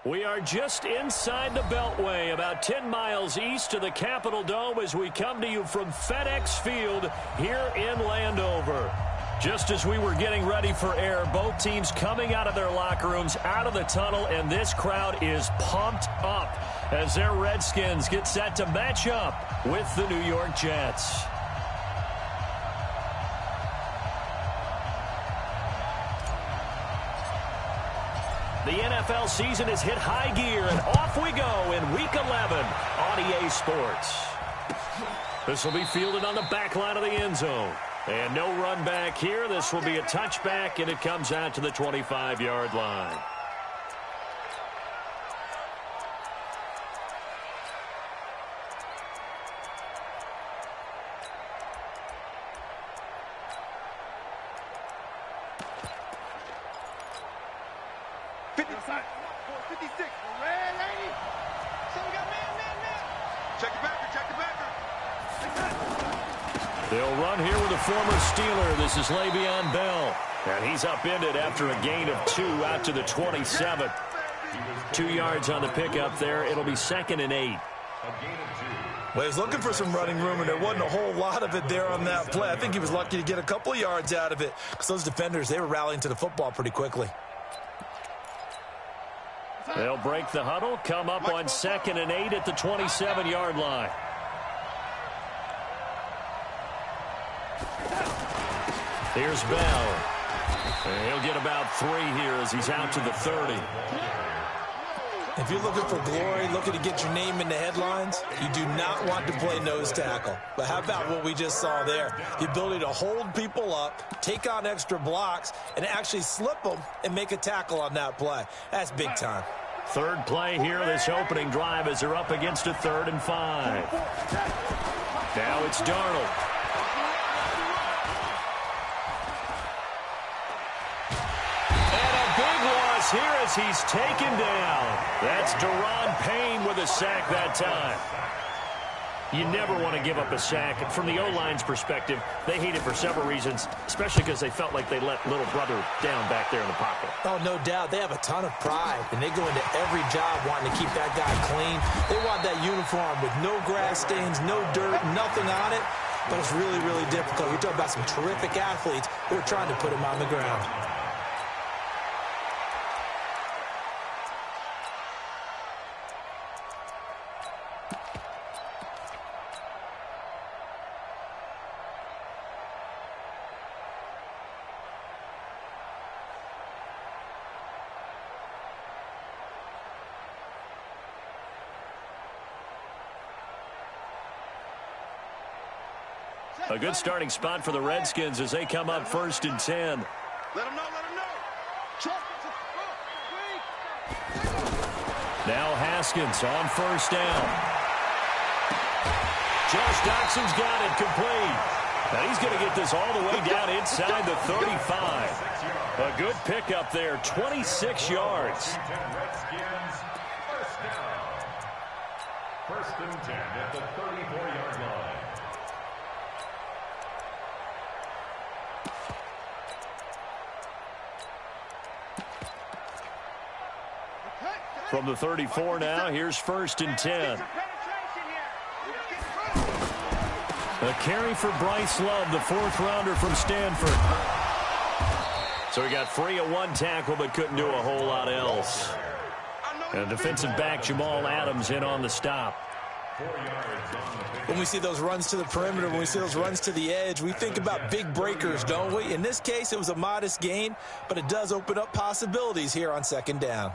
We are just inside the Beltway, about 10 miles east of the Capitol Dome as we come to you from FedEx Field here in Landover. Just as we were getting ready for air, both teams coming out of their locker rooms, out of the tunnel, and this crowd is pumped up as their Redskins get set to match up with the New York Jets. The NFL season has hit high gear, and off we go in Week 11 on EA Sports. This will be fielded on the back line of the end zone. And no run back here. This will be a touchback, and it comes out to the 25-yard line. They'll run here with a former Steeler. This is Le'Veon Bell. And he's upended after a gain of 2 out to the 27. 2 yards on the pickup there. It'll be 2nd and 8. Well, he was looking for some running room, and there wasn't a whole lot of it there on that play. I think he was lucky to get a couple yards out of it because those defenders, they were rallying to the football pretty quickly. They'll break the huddle, come up on 2nd and 8 at the 27-yard line. Here's Bell. And he'll get about 3 here as he's out to the 30. If you're looking for glory, looking to get your name in the headlines, you do not want to play nose tackle. But how about what we just saw there? The ability to hold people up, take on extra blocks, and actually slip them and make a tackle on that play. That's big time. Third play here, this opening drive as they're up against a 3rd and 5. Now it's Darnold. Here as he's taken down. That's Daron Payne with a sack that time. You never want to give up a sack. From the O-line's perspective, they hate it for several reasons, especially because they felt like they let little brother down back there in the pocket. Oh, no doubt. They have a ton of pride, and they go into every job wanting to keep that guy clean. They want that uniform with no grass stains, no dirt, nothing on it. But it's really, really difficult. You're talking about some terrific athletes who are trying to put him on the ground. A good starting spot for the Redskins as they come up 1st and 10. Let them know, let them know. Now Haskins on 1st down. Josh Doxson's got it complete. Now he's going to get this all the way down inside the 35. A good pickup there, 26 yards. Redskins, 1st down. 1st and 10 at the 34-yard line. From the 34 now, here's 1st and 10. A carry for Bryce Love, the 4th-rounder from Stanford. So he got free of 1 tackle but couldn't do a whole lot else. And defensive back Jamal Adams in on the stop. When we see those runs to the perimeter, when we see those runs to the edge, we think about big breakers, don't we? In this case, it was a modest gain, but it does open up possibilities here on 2nd down.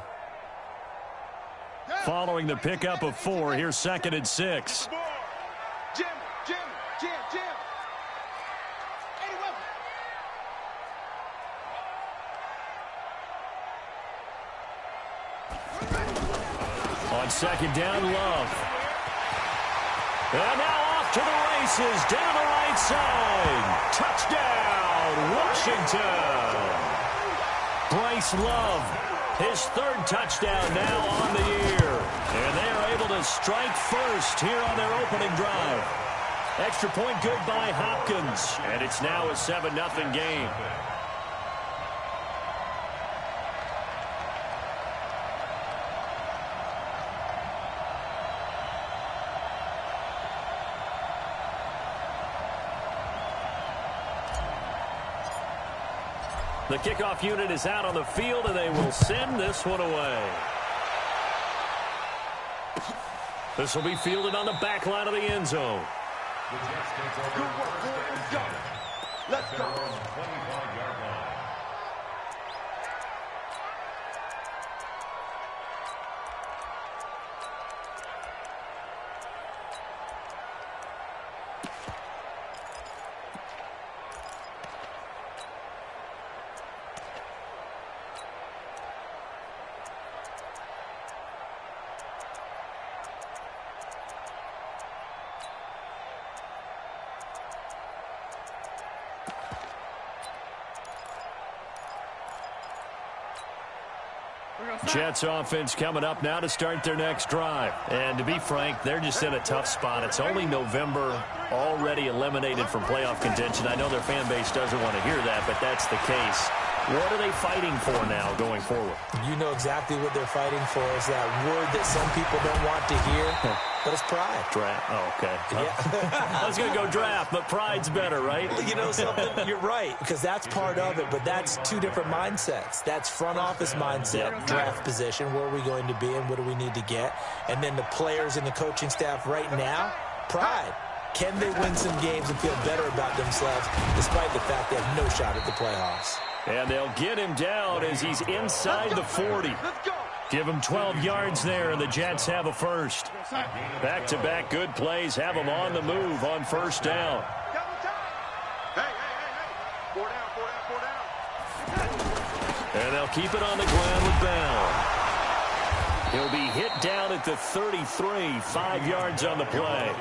Following the pickup of 4, here's 2nd and 6. Jim. On 2nd down, Love. And now off to the races, down the right side. Touchdown, Washington. Bryce Love. His 3rd touchdown now on the year. And they are able to strike first here on their opening drive. Extra point good by Hopkins. And it's now a 7-0 game. The kickoff unit is out on the field, and they will send this one away. This will be fielded on the back line of the end zone. Let's go. 25-yard line. Jets offense coming up now to start their next drive. And to be frank, they're just in a tough spot. It's only November, already eliminated from playoff contention. I know their fan base doesn't want to hear that, but that's the case. What are they fighting for now going forward? You know exactly what they're fighting for. Is that word that some people don't want to hear, but it's pride. Draft. Oh, okay. Yeah. I was going to go draft, but pride's better, right? You know something? You're right, because that's part of it, but that's two different mindsets. That's front office mindset, draft position, where are we going to be and what do we need to get? And then the players and the coaching staff right now, pride. Can they win some games and feel better about themselves despite the fact they have no shot at the playoffs? And they'll get him down as he's inside the 40. Give him 12 yards there, and the Jets have a first. Back-to-back good plays have them on the move on first down. And they'll keep it on the ground with Bell. He'll be hit down at the 33, 5 yards on the play.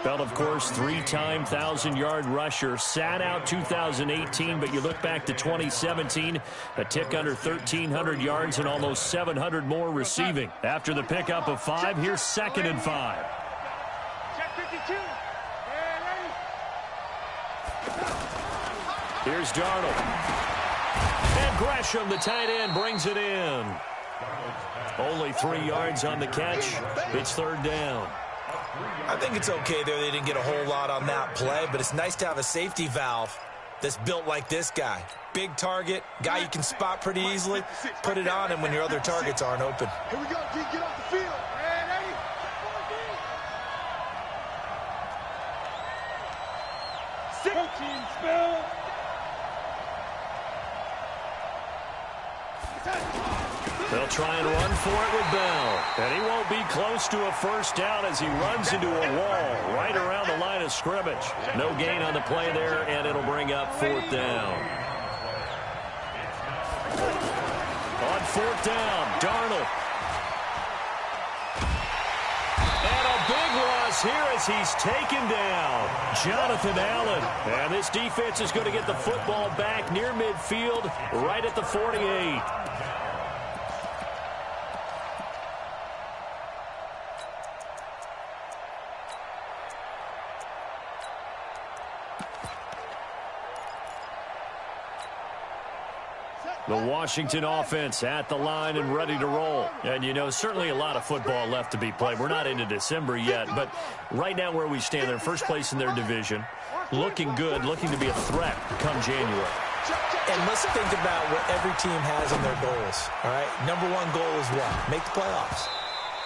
Bell, of course, three-time 1,000-yard rusher. Sat out 2018, but you look back to 2017, a tick under 1,300 yards and almost 700 more receiving. After the pickup of 5, here's 2nd and 5. Here's Darnold. And Gresham, the tight end, brings it in. Only 3 yards on the catch. It's 3rd down. I think it's okay there. They didn't get a whole lot on that play, but it's nice to have a safety valve that's built like this guy. Big target, guy you can spot pretty easily. Put it on him when your other targets aren't open. Here we go, D. Get off the field. Ready? 17 spill. They'll try and run for it with Bell. And he won't be close to a first down as he runs into a wall right around the line of scrimmage. No gain on the play there, and it'll bring up 4th down. On 4th down, Darnold. And a big loss here as he's taken down. Jonathan Allen. And this defense is going to get the football back near midfield, right at the 48. The Washington offense at the line and ready to roll. And, you know, certainly a lot of football left to be played. We're not into December yet, but right now where we stand, they're first place in their division. Looking good, looking to be a threat come January. And let's think about what every team has in their goals, all right? Number 1 goal is what? Make the playoffs.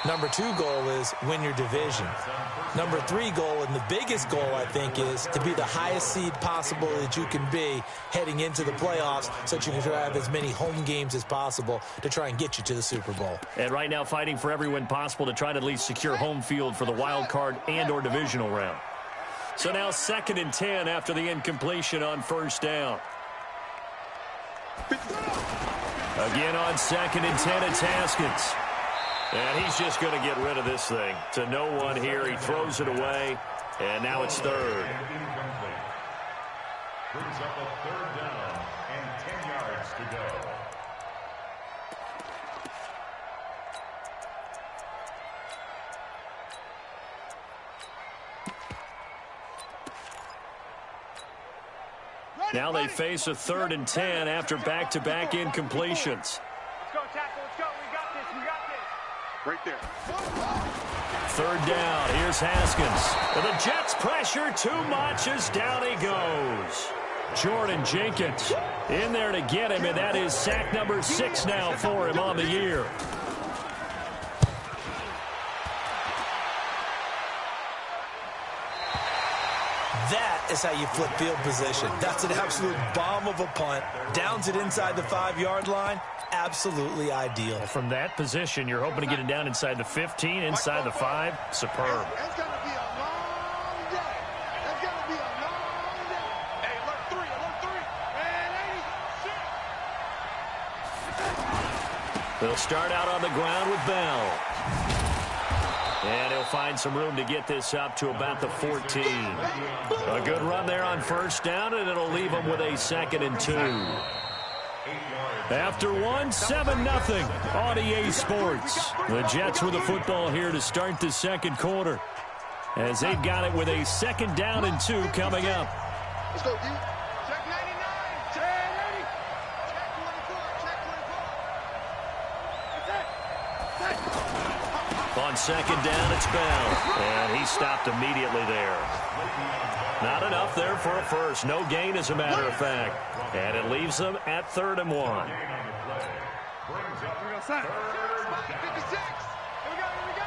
Number 2 goal is win your division. Number 3 goal, and the biggest goal, I think, is to be the highest seed possible that you can be heading into the playoffs so that you can have as many home games as possible to try and get you to the Super Bowl. And right now fighting for every win possible to try to at least secure home field for the wild card and or divisional round. So now 2nd and 10 after the incompletion on first down. Again on 2nd and 10, it's Haskins. And he's just going to get rid of this thing. To no one here. He throws it away. And now it's 3rd. Brings up a 3rd down and 10 yards to go. Now they face a 3rd and 10 after back-to-back incompletions. Let's go, tackle. Let's go. We got this. We got this. Right there. 3rd down. Here's Haskins. And the Jets pressure too much as down he goes. Jordan Jenkins in there to get him, and that is sack number 6 now for him on the year. That is how you flip field position. That's an absolute bomb of a punt. Downs it inside the 5-yard line. Absolutely ideal. From that position, you're hoping to get it down inside the 15, inside the 5. Superb. It's going to be a long day. It's going to be a long day. Hey, alert 3. And 80. They'll start out on the ground with Bell. And he'll find some room to get this up to about the 14. A good run there on first down, and it'll leave them with a 2nd and 2. After 1, 7-0 on EA Sports. The Jets with the football here to start the second quarter, as they've got it with a 2nd down and 2 coming up. Let's go, D. Check 99. Check 80. Check 24. Check 24. On 2nd down, it's Bell, and he stopped immediately there. Not enough there for a first. No gain, as a matter of fact. And it leaves them at 3rd and 1. Here we go, son. 56. Here we go.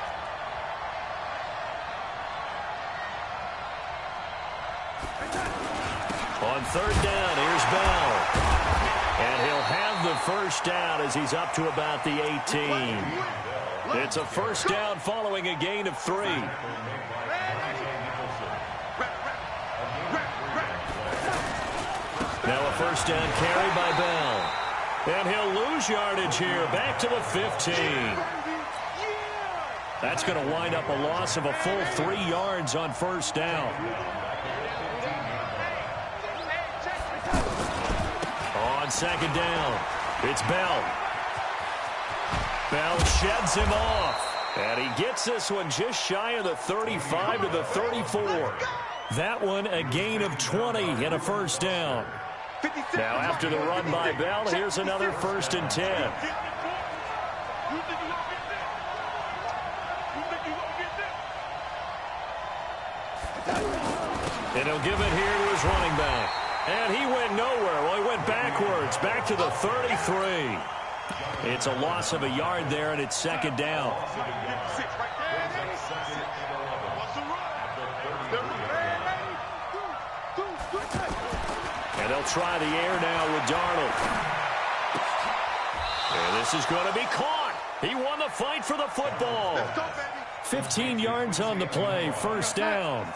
On 3rd down, here's Bell. And he'll have the first down as he's up to about the 18. It's a first down following a gain of 3. Now a first down carry by Bell. And he'll lose yardage here, back to the 15. That's going to wind up a loss of a full 3 yards on first down. On 2nd down, it's Bell. Bell sheds him off, and he gets this one just shy of the 35 to the 34. That one a gain of 20 and a first down. Now after the run by Bell, here's another 1st and 10. And he'll give it here to his running back. And he went nowhere. Well, he went backwards, back to the 33. It's a loss of a yard there, and it's 2nd down. And they'll try the air now with Darnold. And this is going to be caught. He won the fight for the football. 15 yards on the play, first down.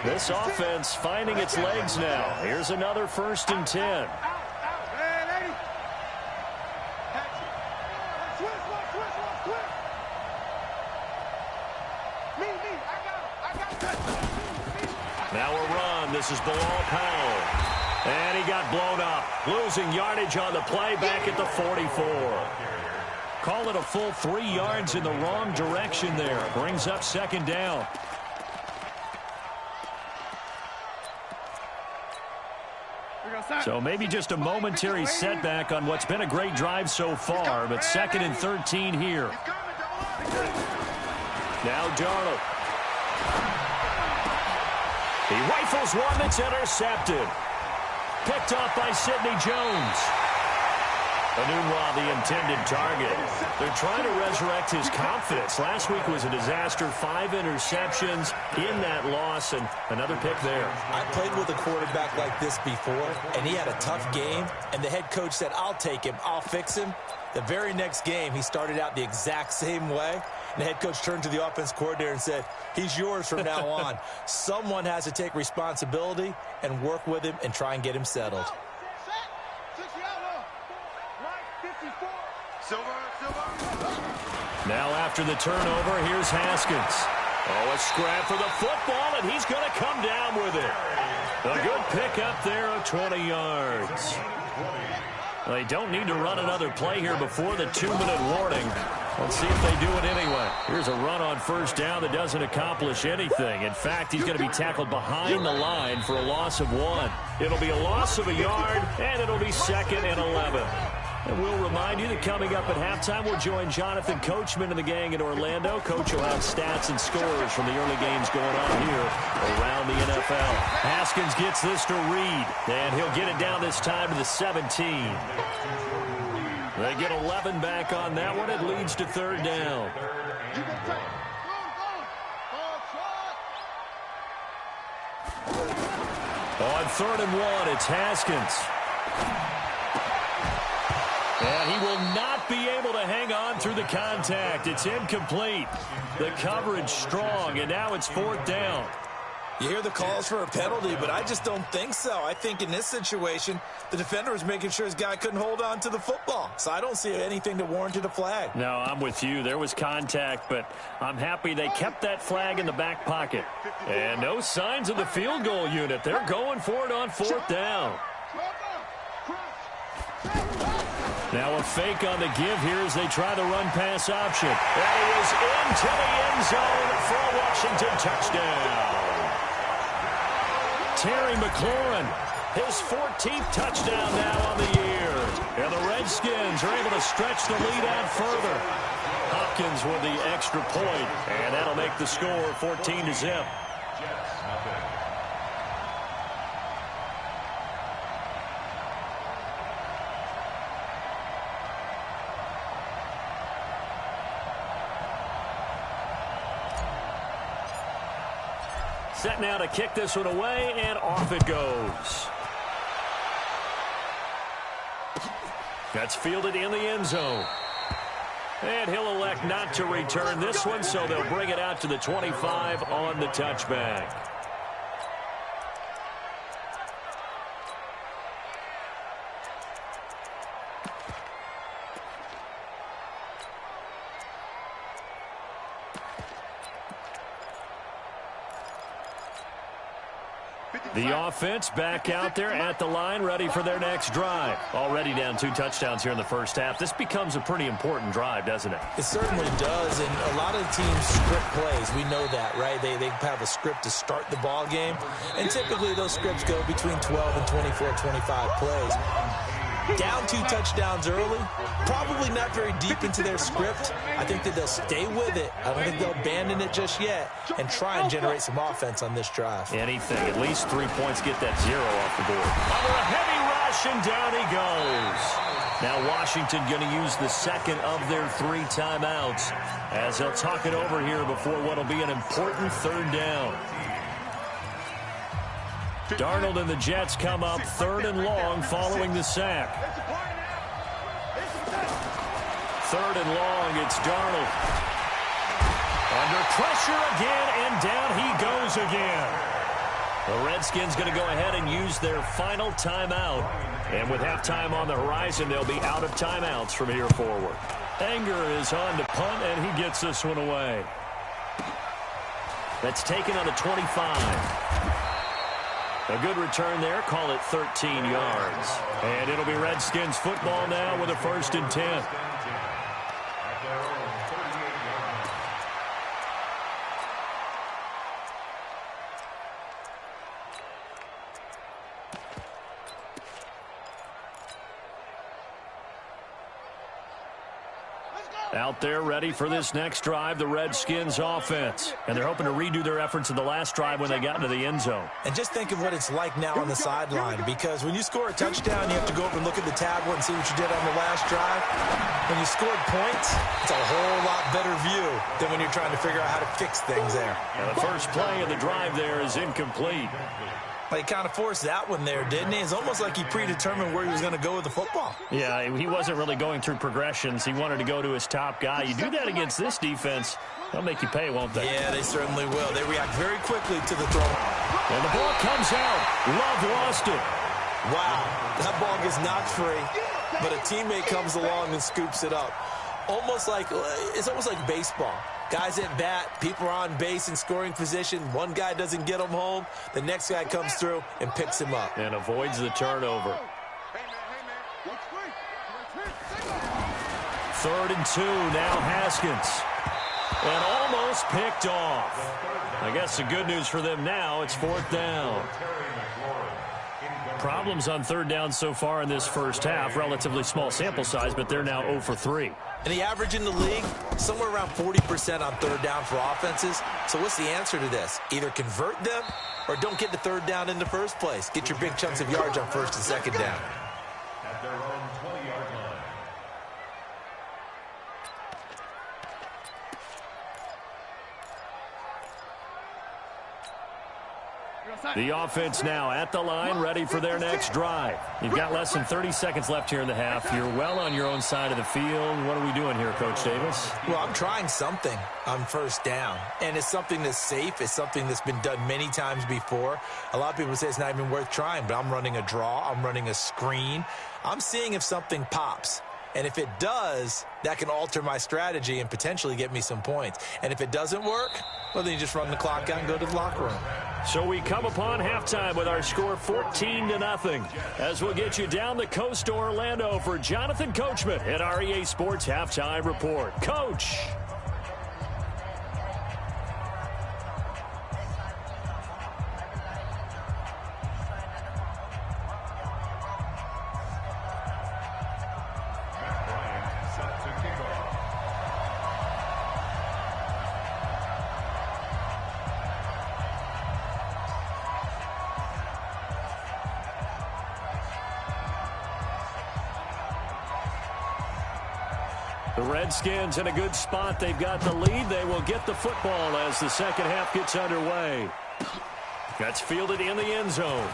This offense finding its legs now. Here's another 1st and 10. Now a run. This is Bilal Powell. And he got blown up. Losing yardage on the play back at the 44. Call it a full 3 yards in the wrong direction there. Brings up 2nd down. So maybe just a momentary setback on what's been a great drive so far, but 2nd and 13 here. Now Darnold. He rifles one that's intercepted. Picked off by Sidney Jones. Anunwa, the intended target. They're trying to resurrect his confidence. Last week was a disaster. 5 interceptions in that loss, and another pick there. I played with a quarterback like this before, and he had a tough game, and the head coach said, I'll take him, I'll fix him. The very next game, he started out the exact same way, and the head coach turned to the offense coordinator and said, he's yours from now on. Someone has to take responsibility and work with him and try and get him settled. Now after the turnover, here's Haskins. Oh, a scrap for the football, and he's going to come down with it. A good pickup there of 20 yards. They don't need to run another play here before the 2-minute warning. Let's see if they do it anyway. Here's a run on first down that doesn't accomplish anything. In fact, he's going to be tackled behind the line for a loss of 1. It'll be a loss of a yard, and it'll be 2nd and 11. And we'll remind you that coming up at halftime, we'll join Jonathan Coachman and the gang in Orlando. Coach will have stats and scores from the early games going on here around the NFL. Haskins gets this to Reed, and he'll get it down this time to the 17. They get 11 back on that one. It leads to third down. On 3rd and 1, it's Haskins. And he will not be able to hang on through the contact. It's incomplete. The coverage strong, and now it's 4th down. You hear the calls for a penalty, but I just don't think so. I think in this situation, the defender was making sure his guy couldn't hold on to the football. So I don't see anything that warranted a flag. No, I'm with you. There was contact, but I'm happy they kept that flag in the back pocket. And no signs of the field goal unit. They're going for it on 4th down. Now a fake on the give here as they try the run-pass option. And he is into the end zone for a Washington touchdown. Terry McLaurin, his 14th touchdown now on the year. And the Redskins are able to stretch the lead out further. Hopkins with the extra point, and that'll make the score 14-0. Set now to kick this one away, and off it goes. That's fielded in the end zone. And he'll elect not to return this one, so they'll bring it out to the 25 on the touchback. The offense back out there at the line, ready for their next drive. Already down 2 touchdowns here in the first half. This becomes a pretty important drive, doesn't it? It certainly does, and a lot of teams script plays. We know that, right? They have a script to start the ball game, and typically those scripts go between 12 and 24, 25 plays. Down 2 touchdowns early, probably not very deep into their script. I think that they'll stay with it. I don't think they'll abandon it just yet and try and generate some offense on this drive. Anything, at least 3 points, get that 0 off the board. Under a heavy rush, and down he goes. Now Washington going to use the second of their 3 timeouts as they'll talk it over here before what will be an important 3rd down. Darnold and the Jets come up 3rd and long following the sack. 3rd and long, it's Darnold. Under pressure again, and down he goes again. The Redskins going to go ahead and use their final timeout. And with halftime on the horizon, they'll be out of timeouts from here forward. Anger is on to punt, and he gets this one away. That's taken on the 25. A good return there. Call it 13 yards. And it'll be Redskins football now with a 1st and 10. Out there ready for this next drive, the Redskins offense. And they're hoping to redo their efforts in the last drive when they got into the end zone. And just think of what it's like now on the sideline, because when you score a touchdown, you have to go over and look at the tablet and see what you did on the last drive. When you scored points, it's a whole lot better view than when you're trying to figure out how to fix things there. And the first play of the drive there is incomplete. He kind of forced that one there, didn't he? It's almost like he predetermined where he was going to go with the football. Yeah, he wasn't really going through progressions. He wanted to go to his top guy. You do that against this defense, they'll make you pay, won't they? Yeah, they certainly will. They react very quickly to the throw. And the ball comes out. Love lost it. Wow, that ball gets knocked free, but a teammate comes along and scoops it up. It's almost like baseball. Guys at bat, people are on base in scoring position. One guy doesn't get him home. The next guy comes through and picks him up. And avoids the turnover. 3rd and 2, now Haskins. And almost picked off. I guess the good news for them now, it's 4th down. Problems on third down so far in this first half. Relatively small sample size, but they're now 0 for 3. And the average in the league, somewhere around 40% on third down for offenses. So what's the answer to this? Either convert them or don't get the third down in the first place. Get your big chunks of yards on first and second down. At their own 20-yard line. The offense now at the line, ready for their next drive. You've got less than 30 seconds left here in the half. You're well on your own side of the field. What are we doing here, Coach Davis? Well, I'm trying something on first down, and it's something that's safe. It's something that's been done many times before. A lot of people say it's not even worth trying, but I'm running a draw. I'm running a screen. I'm seeing if something pops. And if it does, that can alter my strategy and potentially get me some points. And if it doesn't work, well, then you just run the clock out and go to the locker room. So we come upon halftime with our score 14-0. As we'll get you down the coast to Orlando for Jonathan Coachman at our EA Sports Halftime Report. Coach. The Redskins in a good spot. They've got the lead. They will get the football as the second half gets underway. That's fielded in the end zone.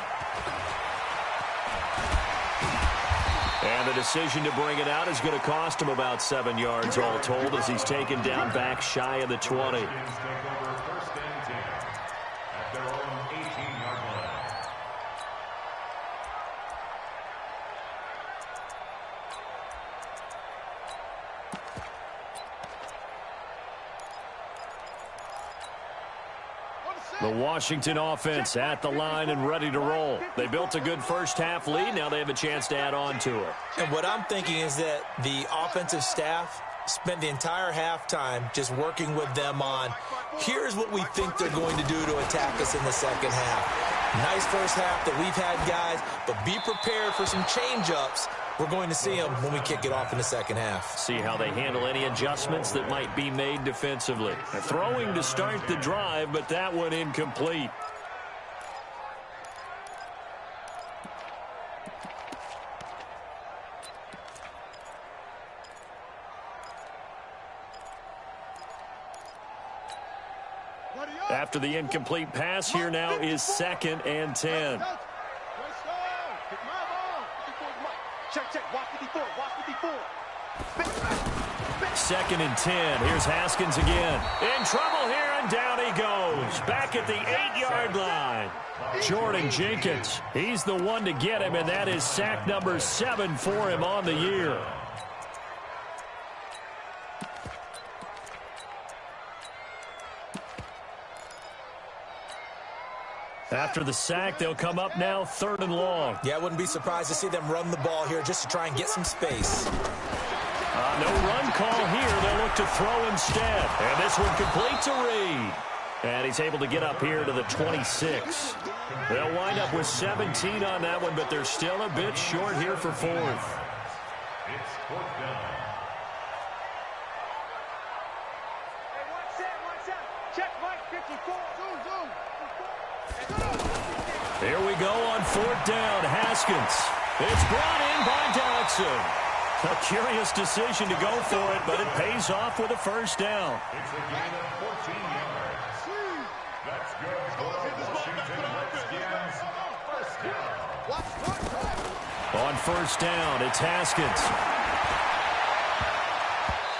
And the decision to bring it out is going to cost him about 7 yards all told as he's taken down back shy of the 20. The Washington offense at the line and ready to roll. They built a good first half lead. Now they have a chance to add on to it. And what I'm thinking is that the offensive staff spent the entire halftime just working with them on, here's what we think they're going to do to attack us in the second half. Nice first half that we've had, guys, but be prepared for some change-ups. We're going to see them when we kick it off in the second half. See how they handle any adjustments that might be made defensively. Throwing to start the drive, but that one incomplete. After the incomplete pass, here now is 2nd and 10. Check, watch 54, watch 54. 2nd and 10. Here's Haskins again. In trouble here, and down he goes. Back at the 8-yard line. Jordan Jenkins, he's the one to get him, and that is sack number 7 for him on the year. After the sack, they'll come up now 3rd and long. Yeah, I wouldn't be surprised to see them run the ball here just to try and get some space. No run call here. They'll look to throw instead. And this one complete to Reed. And he's able to get up here to the 26. They'll wind up with 17 on that one, but they're still a bit short here for 4th. It's 4th down. Here we go on 4th down. Haskins. It's brought in by Dodson. A curious decision to go for it, but it pays off with a first down. It's a gain of 14 yards. That's good for the Washington Redskins. First down. On first down, it's Haskins.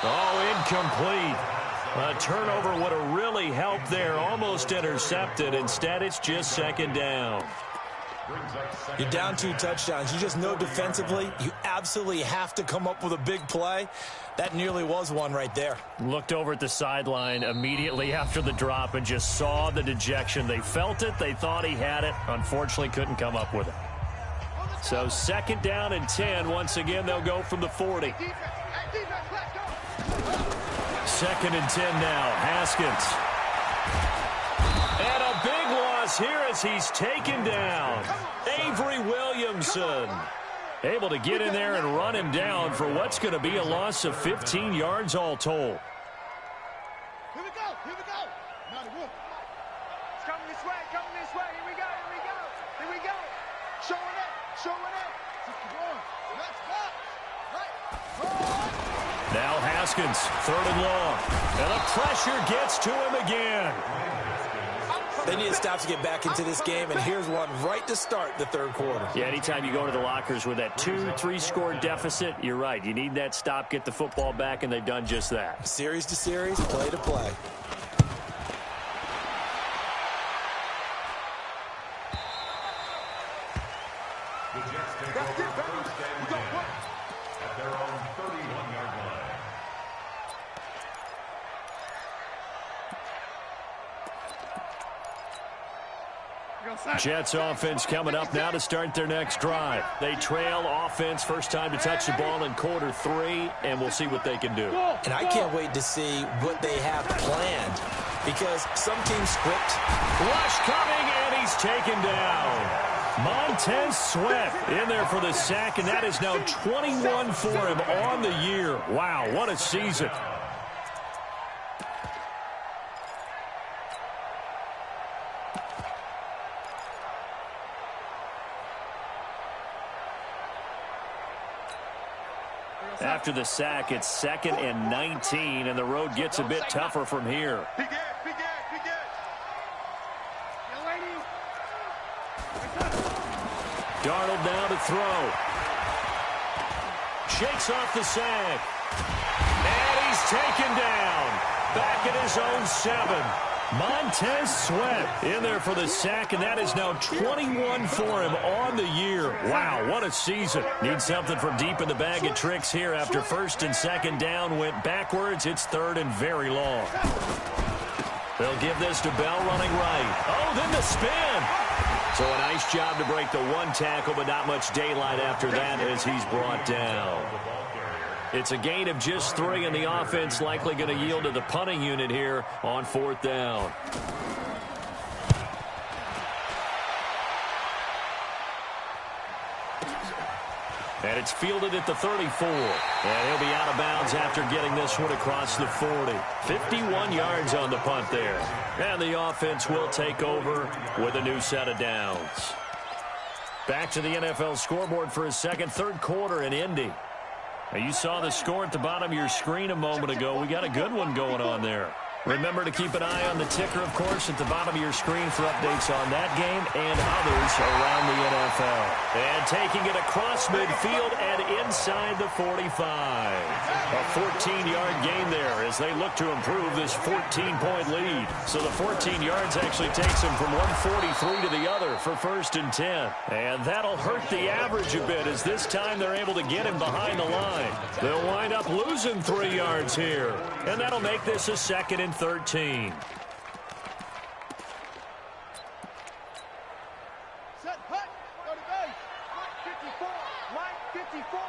Oh, incomplete. A turnover would have really helped there. Almost intercepted. Instead, it's just 2nd down. You're down 2 touchdowns. You just know defensively you absolutely have to come up with a big play. That nearly was one right there. Looked over at the sideline immediately after the drop and just saw the dejection. They felt it. They thought he had it. Unfortunately, couldn't come up with it. So 2nd down and 10. Once again, they'll go from the 40. 2nd and 10 now. Haskins. And a big loss is here as he's taken down. Avery Williamson able to get in there and run him down for what's going to be a loss of 15 yards all told. Here we go. Here we go. Now the wolf. It's coming this way. Coming this way. Here we go. Here we go. Here we go. Showing it. Showing it. 61. Let's go. Right. Now Haskins, 3rd and long. And the pressure gets to him again. They need to stop to get back into this game, and here's one right to start the 3rd quarter. Yeah, anytime you go to the lockers with that 2-3 score deficit, you're right. You need that stop, get the football back, and they've done just that. Series to series, play to play. The Jets take over 1st and 10 at their own 31-yard line. Jets offense coming up now to start their next drive. They trail offense, first time to touch the ball in quarter 3, and we'll see what they can do. And I can't wait to see what they have planned, because some teams script. Rush coming, and he's taken down. Montez Sweat in there for the sack, and that is now 21 for him on the year. Wow, what a season. After the sack, it's 2nd and 19, and the road gets a bit tougher from here. Be good. Be good. Be good. Young lady. Darnold now to throw. Shakes off the sack. And he's taken down. Back at his own 7. Montez Sweat in there for the sack, and that is now 21 for him on the year. Wow, what a season. Need something from deep in the bag of tricks here after 1st and 2nd down went backwards. It's 3rd and very long. They'll give this to Bell running right. Oh, then the spin. So a nice job to break the 1 tackle, but not much daylight after that as he's brought down. It's a gain of just 3, and the offense likely going to yield to the punting unit here on 4th down. And it's fielded at the 34. And he'll be out of bounds after getting this one across the 40. 51 yards on the punt there. And the offense will take over with a new set of downs. Back to the NFL scoreboard for his 3rd quarter in Indy. Now, you saw the score at the bottom of your screen a moment ago. We got a good one going on there. Remember to keep an eye on the ticker, of course, at the bottom of your screen for updates on that game and others around the NFL. And taking it across midfield and inside the 45. A 14-yard gain there as they look to improve this 14-point lead. So the 14 yards actually takes them from 143 to the other for 1st and 10. And that'll hurt the average a bit as this time they're able to get him behind the line. They'll wind up losing 3 yards here. And that'll make this a 2nd and 13. Set, hut. Go to base. Mike 54. Mike 54.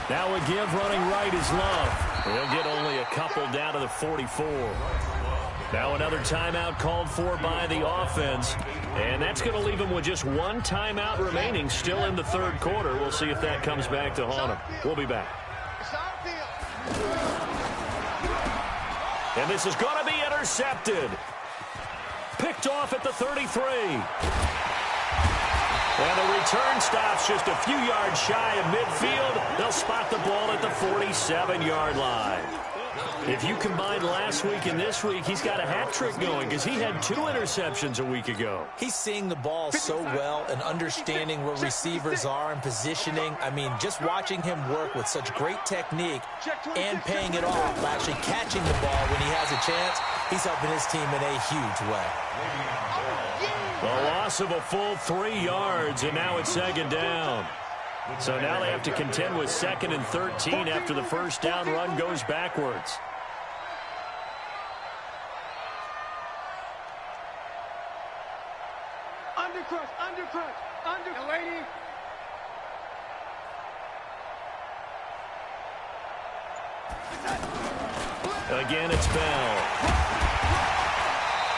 Now a give running right is Love. He'll get only a couple down to the 44. Now another timeout called for by the offense. And that's going to leave him with just 1 timeout remaining still in the 3rd quarter. We'll see if that comes back to haunt him. We'll be back. It's our field. And this is going to be intercepted. Picked off at the 33. And the return stops just a few yards shy of midfield. They'll spot the ball at the 47-yard line. If you combine last week and this week, he's got a hat trick going because he had 2 interceptions a week ago. He's seeing the ball so well and understanding where receivers are and positioning. I mean, just watching him work with such great technique and paying it off, actually catching the ball when he has a chance, he's helping his team in a huge way. A loss of a full 3 yards, and now it's 2nd down. So now they have to contend with 2nd and 13 after the first down run goes backwards. Young lady. Again, it's Bell.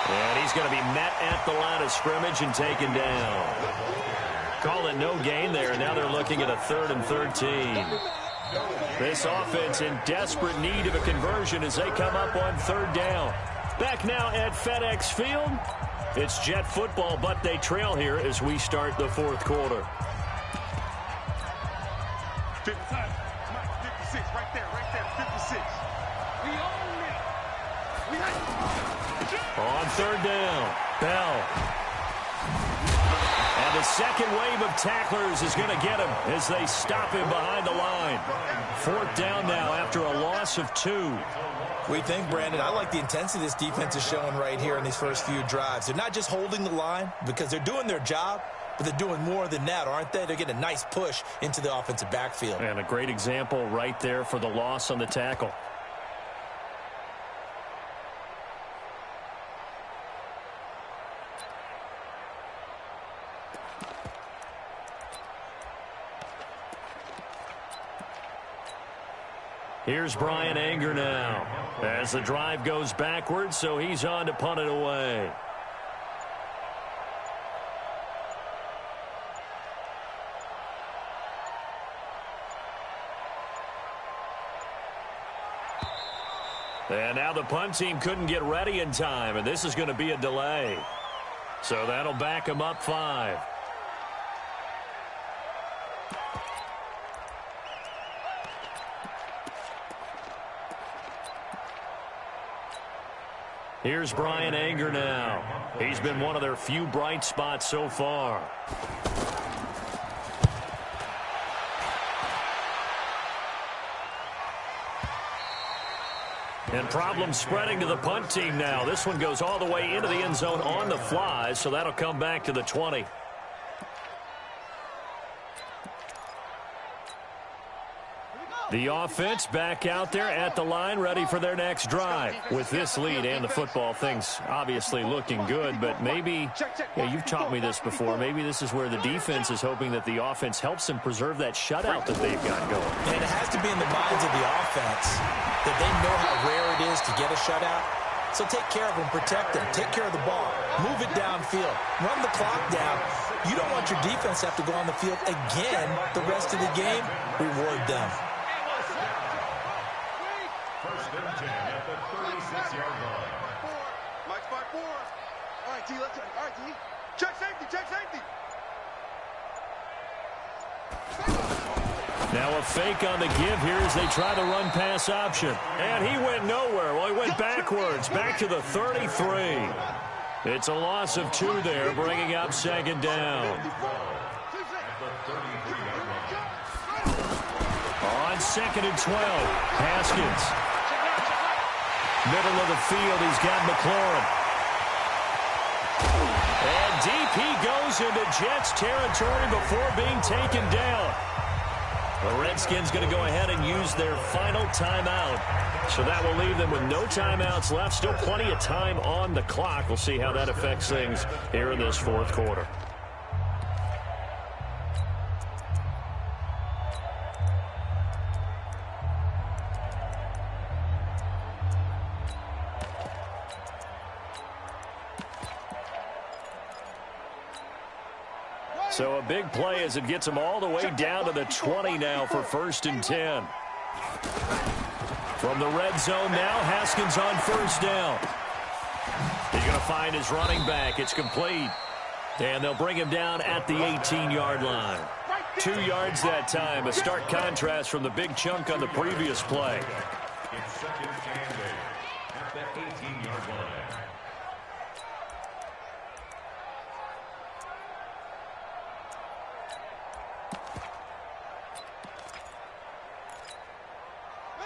And he's going to be met at the line of scrimmage and taken down. Call it no gain there. Now they're looking at a 3rd and 13. This offense in desperate need of a conversion as they come up on 3rd down. Back now at FedEx Field. It's Jet football, but they trail here as we start the 4th quarter. 56, right there, 56. We own it. On 3rd down, Bell. And the second wave of tacklers is going to get him as they stop him behind the line. 4th down now after a loss of 2. We think, Brandon, I like the intensity this defense is showing right here in these first few drives. They're not just holding the line because they're doing their job, but they're doing more than that, aren't they? They're getting a nice push into the offensive backfield. And a great example right there for the loss on the tackle. Here's Brian Anger now as the drive goes backwards, so he's on to punt it away. And now the punt team couldn't get ready in time, and this is going to be a delay. So that'll back them up 5. Here's Brian Anger now. He's been one of their few bright spots so far. And problems spreading to the punt team now. This one goes all the way into the end zone on the fly, so that'll come back to the 20. The offense back out there at the line, ready for their next drive. With this lead and the football, things obviously looking good, but maybe, you've taught me this before, maybe this is where the defense is hoping that the offense helps them preserve that shutout that they've got going. And it has to be in the minds of the offense that they know how rare it is to get a shutout. So take care of them, protect them, take care of the ball, move it downfield, run the clock down. You don't want your defense to have to go on the field again the rest of the game. Reward them. First and 10 at the 36-yard line. Mike's by 4. All right, D, let's all right, D. Check safety, check safety. Now a fake on the give here as they try the run pass option. And he went nowhere. Well, he went backwards, back to the 33. It's a loss of 2 there, bringing up 2nd down. On 2nd and 12, Haskins. Middle of the field, he's got McLaurin. And deep he goes into Jets territory before being taken down. The Redskins going to go ahead and use their final timeout. So that will leave them with no timeouts left. Still plenty of time on the clock. We'll see how that affects things here in this 4th quarter. So a big play as it gets them all the way down to the 20 now for 1st and 10. From the red zone now, Haskins on 1st down. He's going to find his running back. It's complete. And they'll bring him down at the 18-yard line. 2 yards that time. A stark contrast from the big chunk on the previous play. It's 2nd and 8 at the 18-yard line.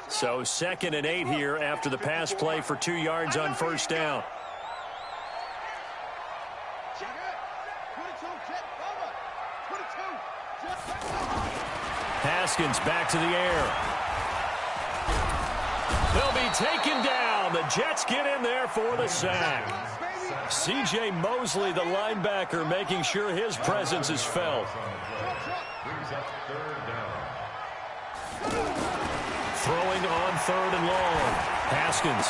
So 2nd and 8 here after the pass play for 2 yards on 1st down. Haskins back to the air. They'll be taken down. The Jets get in there for the sack. C.J. Mosley, the linebacker, making sure his presence is felt. Brings up 3rd down. Throwing on 3rd and long. Haskins.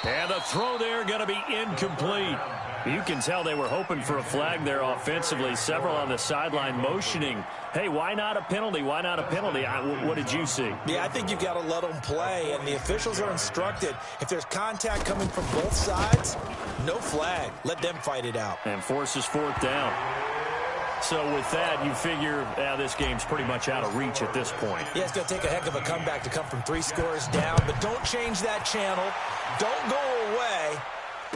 And the throw there going to be incomplete. You can tell they were hoping for a flag there offensively. Several on the sideline motioning, hey, why not a penalty? Why not a penalty? What did you see? Yeah, I think you've got to let them play, and the officials are instructed. If there's contact coming from both sides, no flag. Let them fight it out. And forces fourth down. So with that, you figure this game's pretty much out of reach at this point. Yeah, it's going to take a heck of a comeback to come from 3 scores down, but don't change that channel. Don't go away.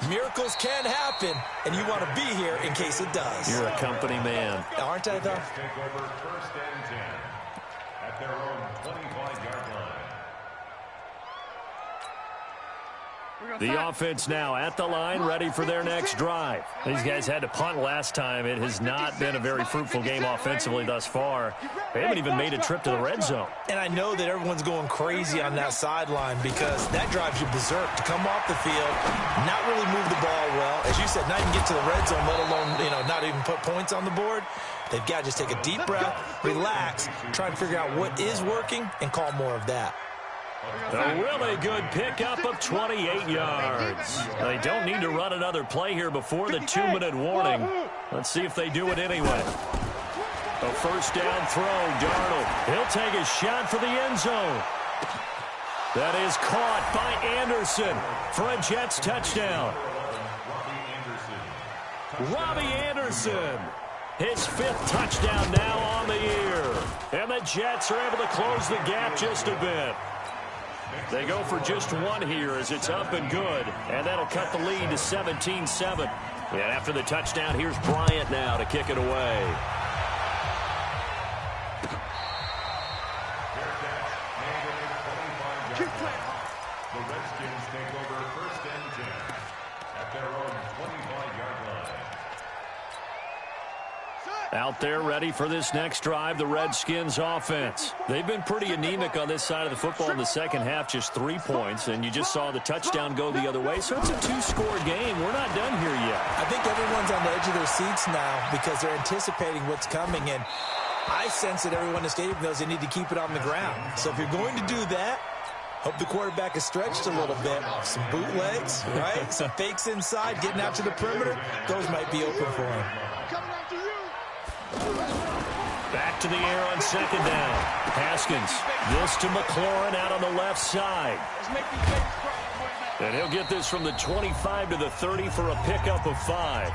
Miracles can happen, and you want to be here in case it does. You're a company man. Aren't I, though? Take over first and 10 at their own 25-yard line. The offense now at the line, ready for their next drive. These guys had to punt last time. It has not been a very fruitful game offensively thus far. They haven't even made a trip to the red zone. And I know that everyone's going crazy on that sideline because that drives you berserk to come off the field, not really move the ball well. As you said, not even get to the red zone, let alone, not even put points on the board. They've got to just take a deep breath, relax, try and figure out what is working, and call more of that. A really good pickup of 28 yards. They don't need to run another play here before the 2-minute warning. Let's see if they do it anyway. A first down throw, Darnold. He'll take a shot for the end zone. That is caught by Anderson for a Jets touchdown. Robbie Anderson. His 5th touchdown now on the year. And the Jets are able to close the gap just a bit. They go for just 1 here as it's up and good, and that'll cut the lead to 17-7. And after the touchdown, here's Bryant now to kick it away. The Redskins take over first and 10 at their own 25-yard line. Out there ready for this next drive, the Redskins offense. They've been pretty anemic on this side of the football in the second half, just 3 points, and you just saw the touchdown go the other way. So it's a 2-score game. We're not done here yet. I think everyone's on the edge of their seats now because they're anticipating what's coming, and I sense that everyone in the stadium knows they need to keep it on the ground. So if you're going to do that, hope the quarterback is stretched a little bit. Some bootlegs, right? Some fakes inside, getting out to the perimeter. Those might be open for him. Back to the air on second down. Haskins. This to McLaurin out on the left side. And he'll get this from the 25 to the 30 for a pickup of 5.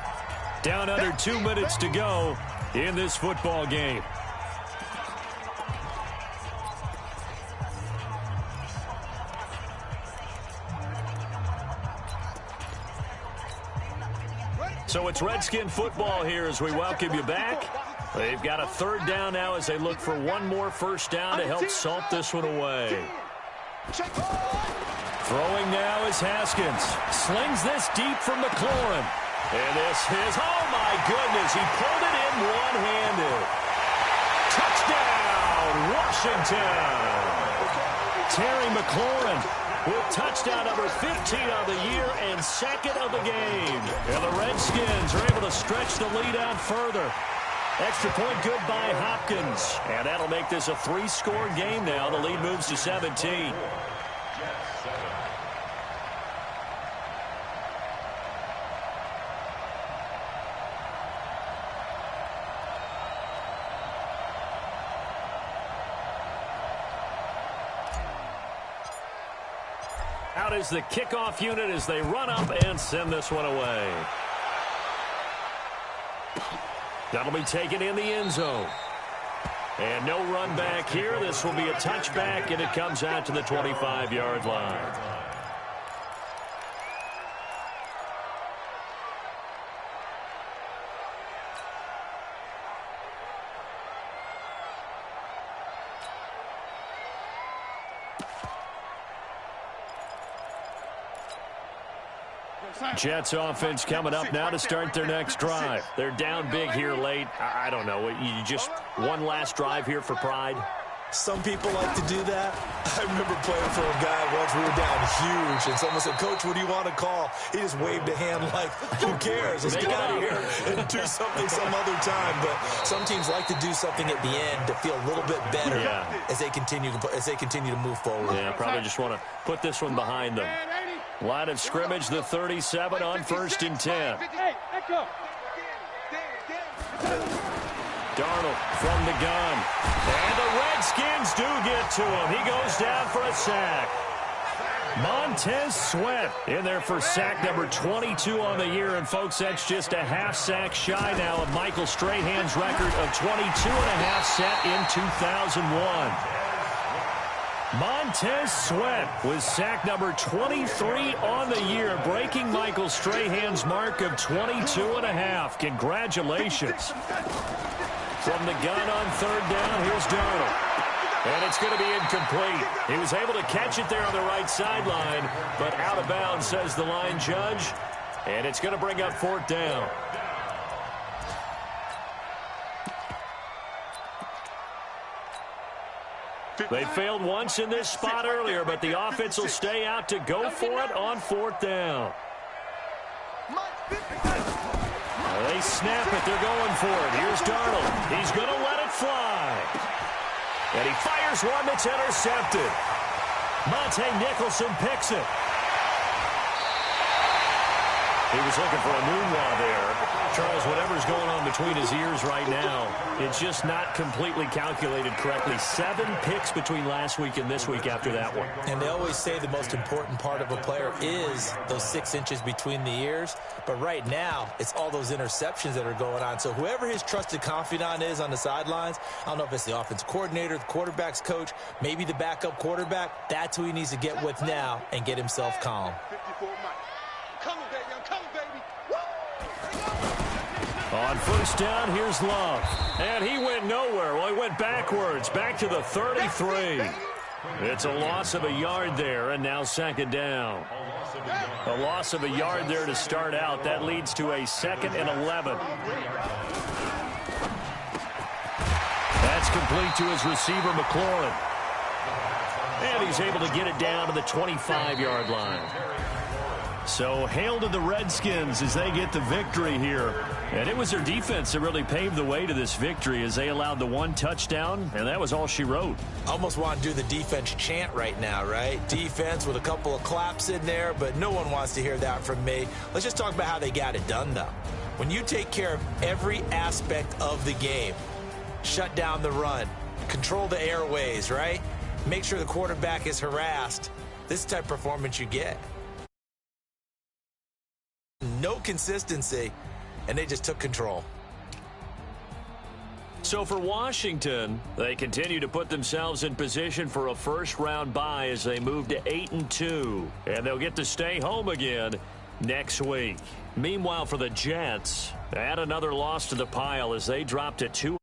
Down under 2 minutes to go in this football game. So it's Redskin football here as we welcome you back. They've got a 3rd down now as they look for 1 more first down to help salt this one away. Throwing now is Haskins. Slings this deep from McLaurin. And this is, oh my goodness, he pulled it in one-handed. Touchdown, Washington. Terry McLaurin with touchdown number 15 of the year and 2nd of the game. And the Redskins are able to stretch the lead out further. Extra point good by Hopkins. And that'll make this a 3-score game now. The lead moves to 17. Out is the kickoff unit as they run up and send this one away. That'll be taken in the end zone. And no run back here. This will be a touchback, and it comes out to the 25-yard line. Jets offense coming up now to start their next drive. They're down big here late. I don't know. You just one last drive here for pride? Some people like to do that. I remember playing for a guy once. We were down huge, and someone said, "Coach, what do you want to call?" He just waved a hand like, who cares? Let's get out of here and do something some other time. But some teams like to do something at the end to feel a little bit better as they continue to move forward. Yeah, probably just want to put this one behind them. Line of scrimmage, the 37 on 1st and 10. Hey, echo. Darnold from the gun. And the Redskins do get to him. He goes down for a sack. Montez Sweat in there for sack number 22 on the year. And, folks, that's just a half sack shy now of Michael Strahan's record of 22.5 set in 2001. Montez Sweat was sack number 23 on the year, breaking Michael Strahan's mark of 22.5. Congratulations. From the gun on 3rd down, here's Darnold. And it's going to be incomplete. He was able to catch it there on the right sideline, but out of bounds, says the line judge. And it's going to bring up 4th down. They failed once in this spot earlier, but the offense will stay out to go for it on 4th down. They snap it. They're going for it. Here's Darnold. He's going to let it fly. And he fires one that's intercepted. Monte Nicholson picks it. He was looking for a moonwalk there. Charles, whatever's going on between his ears right now, it's just not completely calculated correctly. 7 picks between last week and this week after that one. And they always say the most important part of a player is those 6 inches between the ears. But right now, it's all those interceptions that are going on. So whoever his trusted confidant is on the sidelines, I don't know if it's the offensive coordinator, the quarterback's coach, maybe the backup quarterback, that's who he needs to get with now and get himself calm. On 1st down, here's Love. And he went nowhere. Well, he went backwards, back to the 33. It's a loss of a yard there, and now 2nd down. A loss of a yard there to start out. That leads to a 2nd and 11. That's complete to his receiver, McLaurin. And he's able to get it down to the 25-yard line. So hail to the Redskins as they get the victory here. And it was their defense that really paved the way to this victory as they allowed the 1 touchdown, and that was all she wrote. Almost want to do the defense chant right now, right? Defense with a couple of claps in there, but no one wants to hear that from me. Let's just talk about how they got it done, though. When you take care of every aspect of the game, shut down the run, control the airways, right? Make sure the quarterback is harassed. This is the type of performance you get. No consistency, and they just took control. So for Washington, they continue to put themselves in position for a first-round bye as they move to 8-2, and they'll get to stay home again next week. Meanwhile, for the Jets, add another loss to the pile as they drop to 2.